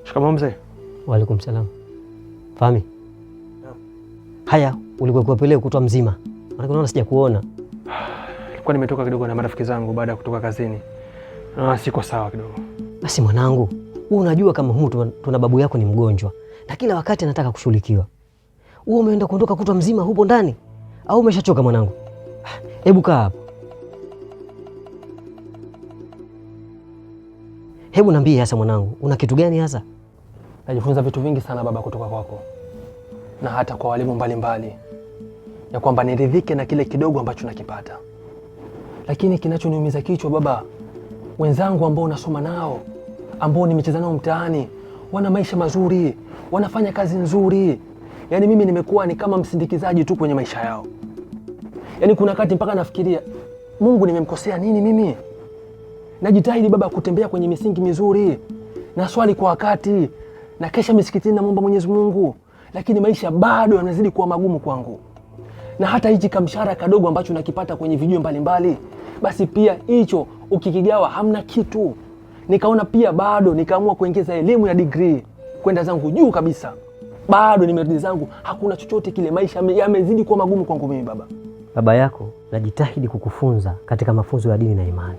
Shikamoo mzee. Wa alaikum salam. Fahmi? Haya, ulikuwa pale kutwa mzima. Maana unaona sija kuona. Nilikuwa nimetoka kidogo na marafiki zangu baada ya kutoka kazini. Siko sawa kidogo. Basi mwanangu, wewe unajua kama humu tuna babu yako ni mgonjwa na kila wakati anataka kushughulikiwa. Wewe umeenda kuondoka kutwa mzima hupo ndani au umeshachoka mwanangu? Hebu kaa hapo. Hebu niambie hasa mwanangu, una kitu gani hasa? Najifunza vitu vingi sana baba kutoka kwako. Na hata kwa walimu mbalimbali. Ya kwamba niridhike na kile kidogo ambacho nakipata. Lakini kinachoniumiza kichwa baba, wenzangu ambao nasoma nao, ambao nimecheza nao mtaani, wana maisha mazuri, wanafanya kazi nzuri. Yaani mimi nimekuwa ni kama msindikizaji tu kwenye maisha yao. Yaani kuna wakati mpaka nafikiria, Mungu nimemkosea nini mimi? Najitahidi baba kutembea kwenye misingi mizuri, na swali kwa wakati, na kesha misikitini na muomba Mwenyezi Mungu, lakini maisha bado yanazidi kuwa magumu kwangu. Na hata hichi kamshahara kadogo ambacho nakipata kwenye video mbalimbali, basi pia hicho ukikigawa hamna kitu. Nikaona pia bado nikaamua kuongeza elimu ya degree kwenda zangu juu kabisa. Bado nimerudi zangu, hakuna chochote kile, maisha yamezidi kuwa magumu kwangu mimi baba. Baba yako najitahidi kukufunza katika mafunzo ya dini na imani.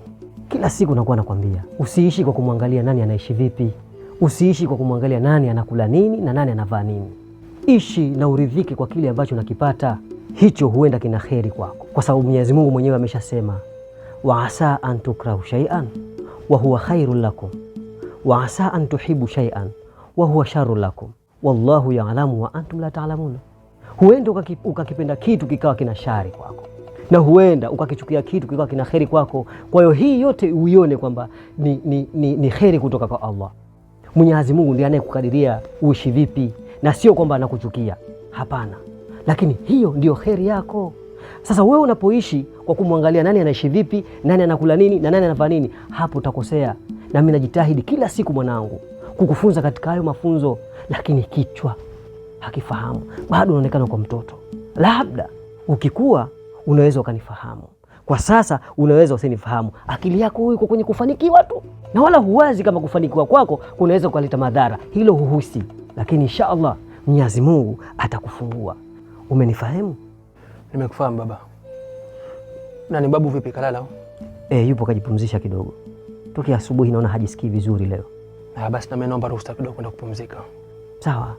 Kila siku nakuwa nakwambia, usiishi kwa kumwangalia nani anaishi vipi. Usiishi kwa kumwangalia nani anakula nini na nani anavaa nini. Ishi na uridhike kwa kile ambacho nakipata. Hicho huenda kina kheri kwako. Kwa sababu Mwenyezi Mungu mwenyewe ameshasema, wa asa an tukrahu shay'an wa huwa khairul lakum wa asa an tuhibu shay'an wa huwa sharrul lakum wallahu ya'lamu wa antum la ta'lamun. Huenda ukakipenda kitu kikawa kina shari kwako, na huenda ukakichukia kitu kikawa kina kheri kwako. Kwa hiyo hii yote uione kwamba ni kheri kutoka kwa Allah. Mwenyezi Mungu ndiye anayekukadiria uishi vipi, na sio kwamba anakuchukia. Hapana. Lakini hiyo ndio kheri yako. Sasa wewe unapoishi kwa kumwangalia nani anaishi vipi, nani anakula nini na nani anavaa nini, hapo utakosea. Na mimi najitahidi kila siku mwanangu kukufunza katika hayo mafunzo, lakini kichwa hakifahamu. Bado unaonekana kwa mtoto. Labda ukikua unaweza ukanifahamu. Kwa sasa unaweza usinifahamu. Akili yako iko kwenye kufanikiwa tu, na wala huwazi kama kufanikiwa kwako kunaweza kuleta madhara. Hilo huhusi. Lakini inshallah Mwenyezi Mungu atakufungua. Umenifahamu? Nimekufahamu baba. Na ni babu vipi, kalala? Yupo kajipumzisha kidogo. Tokea asubuhi naona hajisikii vizuri leo. Basi na mimi naomba ruhusa kidogo kwenda kupumzika. Sawa.